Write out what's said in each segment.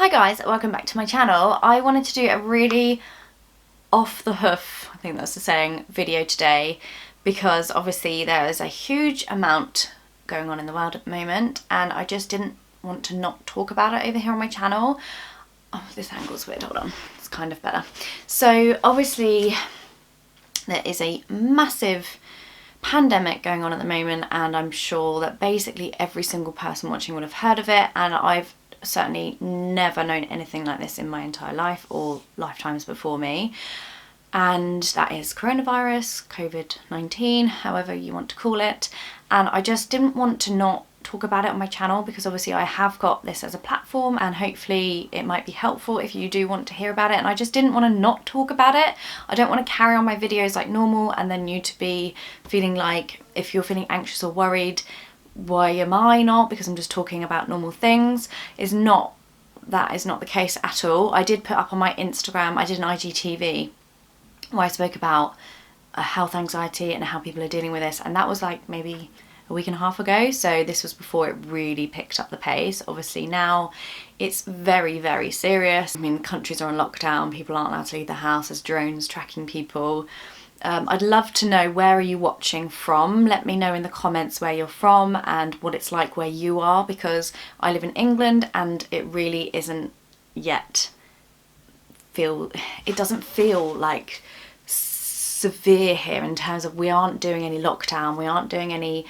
Hi guys, welcome back to my channel. I wanted to do a really off the hoof, I think that's the saying, video today because obviously there is a huge amount going on in the world at the moment and I just didn't want to not talk about it over here on my channel. Oh, this angle's weird, hold on, it's kind of better. So obviously there is a massive pandemic going on at the moment and I'm sure that basically every single person watching would have heard of it, and I've certainly never known anything like this in my entire life or lifetimes before me, and that is coronavirus, COVID-19, however you want to call it. And I just didn't want to not talk about it on my channel because obviously I have got this as a platform and hopefully it might be helpful if you do want to hear about it, and I just didn't want to not talk about it. I don't want to carry on my videos like normal and then you to be feeling like, if you're feeling anxious or worried, why am I not, because I'm just talking about normal things. That is not the case at all. I did put up on my Instagram, I did an IGTV where I spoke about health anxiety and how people are dealing with this, and that was like maybe a week and a half ago, so this was before it really picked up the pace. Obviously now it's very, very serious. I mean, countries are on lockdown, people aren't allowed to leave the house, there's drones tracking people. I'd love to know, where are you watching from? Let me know in the comments where you're from and what it's like where you are, because I live in England and it really isn't yet it doesn't feel like severe here in terms of we aren't doing any lockdown, we aren't doing any,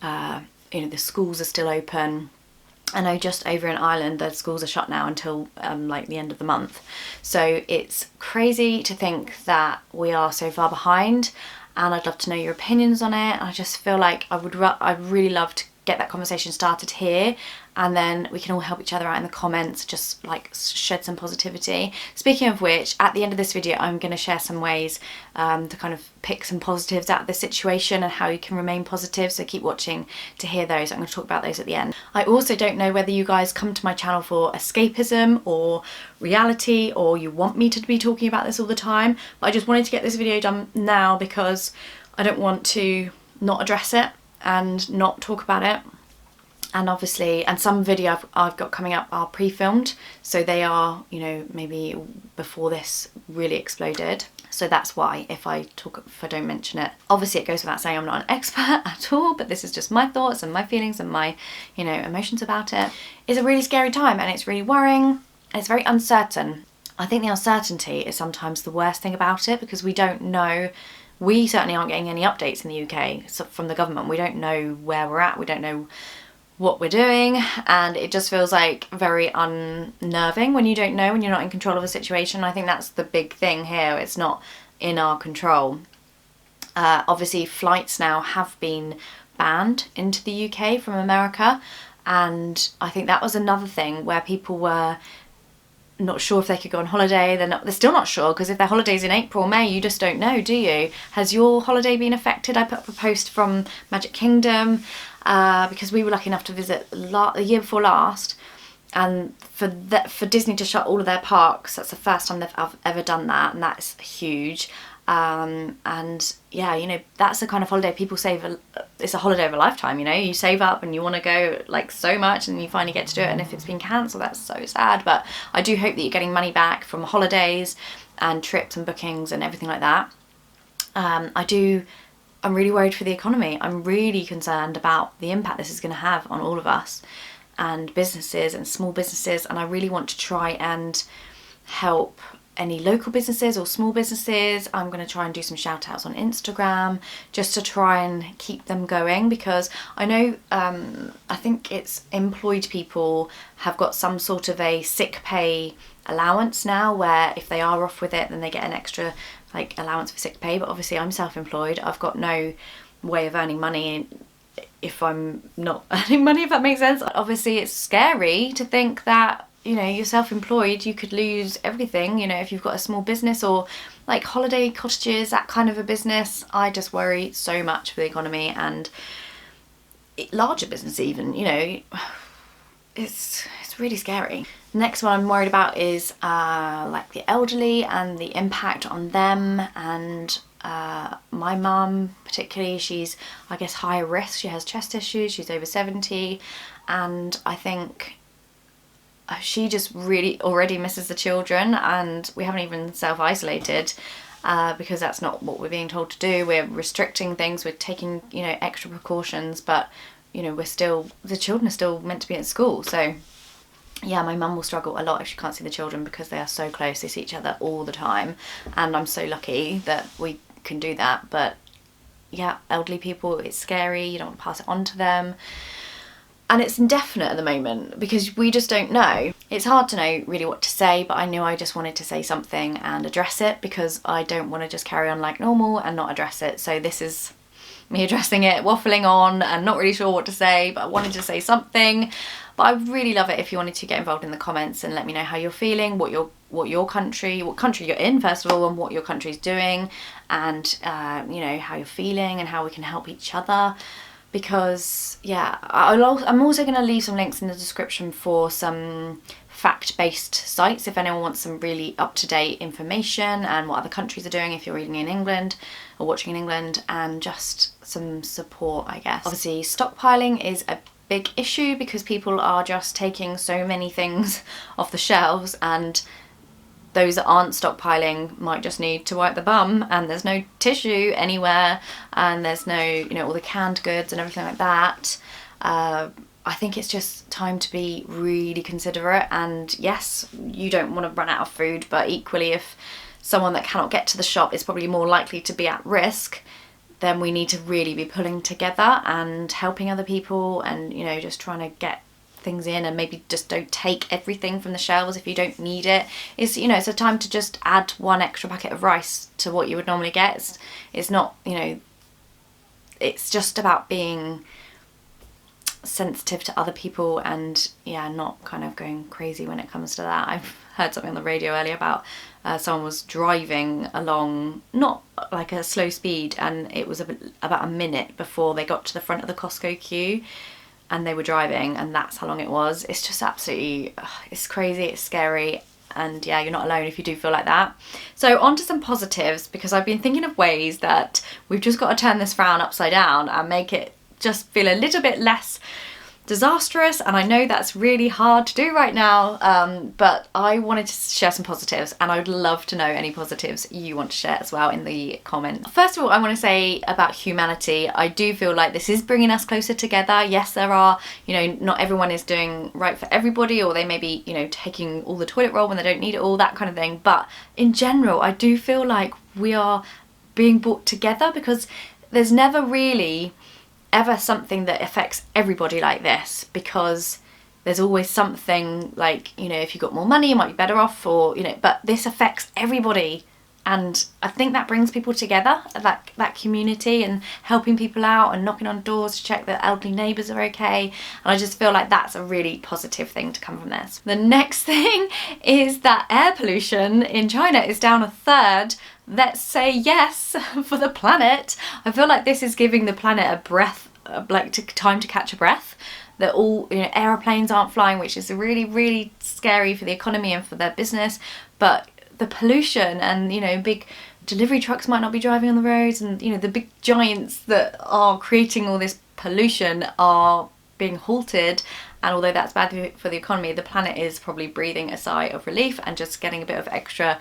the schools are still open. I know just over in Ireland the schools are shut now until like the end of the month, so it's crazy to think that we are so far behind, and I'd love to know your opinions on it. I just feel like I'd really love to get that conversation started here, and then we can all help each other out in the comments, just like shed some positivity. Speaking of which, at the end of this video I'm going to share some ways to kind of pick some positives out of this situation and how you can remain positive, so keep watching to hear those. I'm going to talk about those at the end. I also don't know whether you guys come to my channel for escapism or reality, or you want me to be talking about this all the time, but I just wanted to get this video done now because I don't want to not address it and not talk about it. And obviously, and some video I've got coming up are pre-filmed, so they are, maybe before this really exploded, so that's why if I don't mention it. Obviously it goes without saying I'm not an expert at all, but this is just my thoughts and my feelings and my emotions about it. It's a really scary time and it's really worrying and it's very uncertain. I think the uncertainty is sometimes the worst thing about it, because we don't know. We certainly aren't getting any updates in the UK from the government. We don't know where we're at, we don't know what we're doing, and it just feels like very unnerving when you don't know, when you're not in control of a situation. I think that's the big thing here, it's not in our control. Obviously flights now have been banned into the UK from America, and I think that was another thing where people were not sure if they could go on holiday. They're still not sure, because if their holiday's in April or May, you just don't know, do you? Has your holiday been affected? I put up a post from Magic Kingdom because we were lucky enough to visit the year before last, and for Disney to shut all of their parks, that's the first time they've ever done that, and that's huge. And yeah, that's the kind of holiday people save. It's a holiday of a lifetime, you save up and you want to go like so much, and you finally get to do it, and if it's been cancelled, that's so sad. But I do hope that you're getting money back from holidays and trips and bookings and everything like that. I'm really worried for the economy. I'm really concerned about the impact this is going to have on all of us and businesses and small businesses, and I really want to try and help any local businesses or small businesses. I'm going to try and do some shout outs on Instagram just to try and keep them going, because I know I think it's employed people have got some sort of a sick pay allowance now, where if they are off with it then they get an extra allowance for sick pay. But obviously I'm self-employed, I've got no way of earning money if I'm not earning money, if that makes sense. Obviously it's scary to think that you're self-employed, you could lose everything, if you've got a small business or like holiday cottages, that kind of a business. I just worry so much for the economy and larger business even, it's really scary. Next one I'm worried about is like the elderly and the impact on them, and my mum particularly, she's I guess higher risk, she has chest issues, she's over 70, and I think she just really already misses the children, and we haven't even self-isolated because that's not what we're being told to do. We're restricting things, we're taking, you know, extra precautions, but, you know, the children are still meant to be at school. So yeah, my mum will struggle a lot if she can't see the children because they are so close, they see each other all the time, and I'm so lucky that we can do that. But yeah, elderly people, it's scary, you don't want to pass it on to them. And it's indefinite at the moment because we just don't know. It's hard to know really what to say, but I knew I just wanted to say something and address it because I don't want to just carry on like normal and not address it. So this is me addressing it, waffling on and not really sure what to say, but I wanted to say something. But I really love it if you wanted to get involved in the comments and let me know how you're feeling, what country you're in first of all, and what your country's doing, and you know, how you're feeling and how we can help each other. Because yeah, I'm also going to leave some links in the description for some fact-based sites if anyone wants some really up-to-date information and what other countries are doing if you're reading in England or watching in England, and just some support, I guess. Obviously stockpiling is a big issue because people are just taking so many things off the shelves, and those that aren't stockpiling might just need to wipe the bum, and there's no tissue anywhere, and there's no, you know, all the canned goods and everything like that. I think it's just time to be really considerate, and yes, you don't want to run out of food, but equally if someone that cannot get to the shop is probably more likely to be at risk, then we need to really be pulling together and helping other people, and, you know, just trying to get things in, and maybe just don't take everything from the shelves if you don't need it. It's, you know, it's a time to just add one extra packet of rice to what you would normally get. It's not, you know, it's just about being sensitive to other people and yeah, not kind of going crazy when it comes to that. I've heard something on the radio earlier about someone was driving along, not like a slow speed, and it was about a minute before they got to the front of the Costco queue, and they were driving, and that's how long it was. It's just absolutely, it's crazy, it's scary, and yeah, you're not alone if you do feel like that. So on to some positives, because I've been thinking of ways that we've just got to turn this frown upside down and make it just feel a little bit less disastrous, and I know that's really hard to do right now, but I wanted to share some positives, and I would love to know any positives you want to share as well in the comments. First of all, I want to say about humanity, I do feel like this is bringing us closer together. Yes, there are, you know, not everyone is doing right for everybody, or they may be, you know, taking all the toilet roll when they don't need it all, that kind of thing, but in general I do feel like we are being brought together, because there's never really ever something that affects everybody like this, because there's always something like, you know, if you've got more money you might be better off, or, you know, but this affects everybody, and I think that brings people together, that community, and helping people out and knocking on doors to check that elderly neighbours are okay, and I just feel like that's a really positive thing to come from this. The next thing is that air pollution in China is down 1/3. Let's say yes for the planet. I feel like this is giving the planet a breath, like time to catch a breath. That all, you know, aeroplanes aren't flying, which is really, really scary for the economy and for their business. But the pollution, and, you know, big delivery trucks might not be driving on the roads, and, you know, the big giants that are creating all this pollution are being halted. And although that's bad for the economy, the planet is probably breathing a sigh of relief and just getting a bit of extra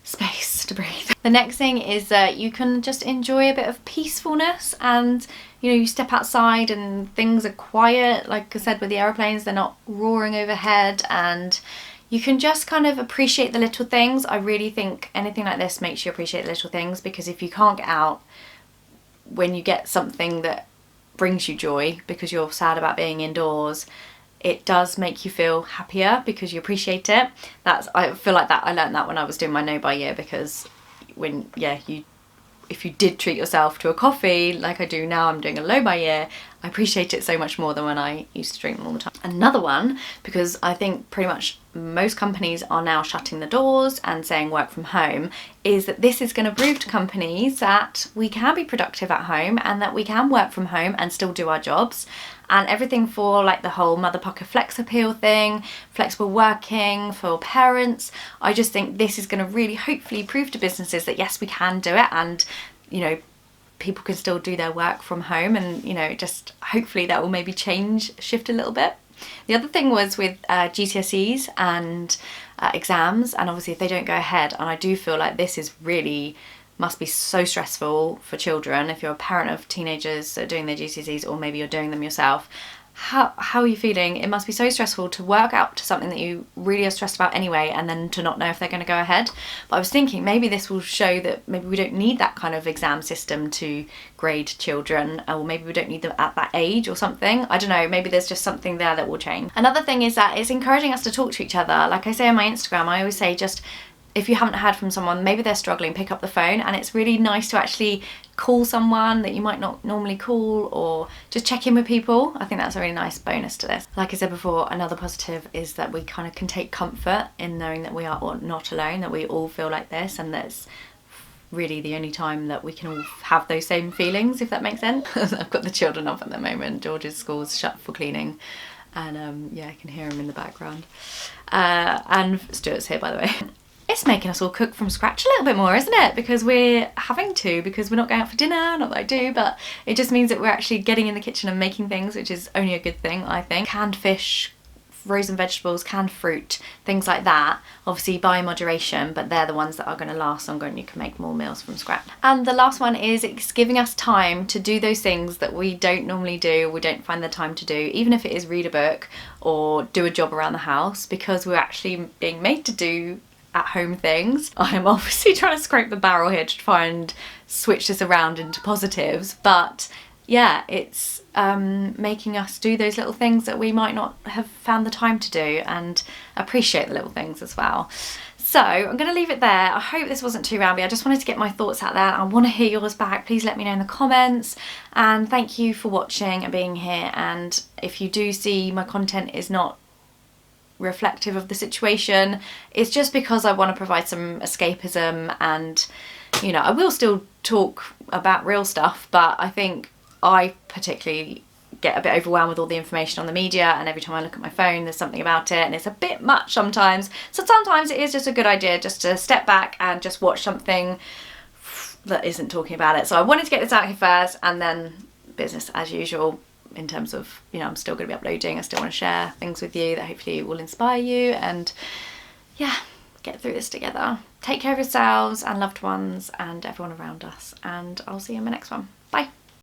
space to breathe. The next thing is that you can just enjoy a bit of peacefulness, and, you know, you step outside and things are quiet. Like I said, with the aeroplanes, they're not roaring overhead, and you can just kind of appreciate the little things. I really think anything like this makes you appreciate the little things, because if you can't get out when you get something that brings you joy because you're sad about being indoors, it does make you feel happier because you appreciate it. I feel like that I learned that when I was doing my no buy year, because when, yeah, if you did treat yourself to a coffee like I do now, I'm doing a low buy year, I appreciate it so much more than when I used to drink them all the time. Another one, because I think pretty much most companies are now shutting the doors and saying work from home, is that this is going to prove to companies that we can be productive at home, and that we can work from home and still do our jobs. And everything for like the whole Mother Pucker Flex Appeal thing, flexible working for parents, I just think this is going to really hopefully prove to businesses that yes, we can do it, and, you know, people can still do their work from home, and, you know, just hopefully that will maybe shift a little bit. The other thing was with GCSEs and exams, and obviously if they don't go ahead, and I do feel like this is really must be so stressful for children if you're a parent of teenagers that are doing their GCSEs, or maybe you're doing them yourself. How are you feeling? It must be so stressful to work out to something that you really are stressed about anyway, and then to not know if they're going to go ahead. But I was thinking maybe this will show that maybe we don't need that kind of exam system to grade children, or maybe we don't need them at that age or something. I don't know, maybe there's just something there that will change. Another thing is that it's encouraging us to talk to each other. Like I say on my Instagram, I always say, just if you haven't heard from someone, maybe they're struggling, pick up the phone. And it's really nice to actually call someone that you might not normally call, or just check in with people. I think that's a really nice bonus to this. Like I said before, another positive is that we kind of can take comfort in knowing that we are not alone, that we all feel like this, and that's really the only time that we can all have those same feelings, if that makes sense. I've got the children off at the moment. George's school's shut for cleaning, and yeah, I can hear him in the background. And Stuart's here, by the way. It's making us all cook from scratch a little bit more, isn't it? Because we're having to, because we're not going out for dinner, not that I do, but it just means that we're actually getting in the kitchen and making things, which is only a good thing, I think. Canned fish, frozen vegetables, canned fruit, things like that. Obviously by moderation, but they're the ones that are going to last longer, and you can make more meals from scratch. And the last one is it's giving us time to do those things that we don't normally do, we don't find the time to do, even if it is read a book or do a job around the house, because we're actually being made to do at-home things. I'm obviously trying to scrape the barrel here to try and switch this around into positives, but yeah, it's making us do those little things that we might not have found the time to do, and appreciate the little things as well. So I'm going to leave it there. I hope this wasn't too rambly. I just wanted to get my thoughts out there. I want to hear yours back. Please let me know in the comments, and thank you for watching and being here. And if you do see my content is not reflective of the situation, it's just because I want to provide some escapism, and you know, I will still talk about real stuff, but I think I particularly get a bit overwhelmed with all the information on the media, and every time I look at my phone there's something about it, and it's a bit much sometimes. So sometimes it is just a good idea just to step back and just watch something that isn't talking about it. So I wanted to get this out here first, and then business as usual, in terms of, you know, I'm still going to be uploading. I still want to share things with you that hopefully will inspire you, and yeah, get through this together. Take care of yourselves and loved ones and everyone around us, and I'll see you in my next one.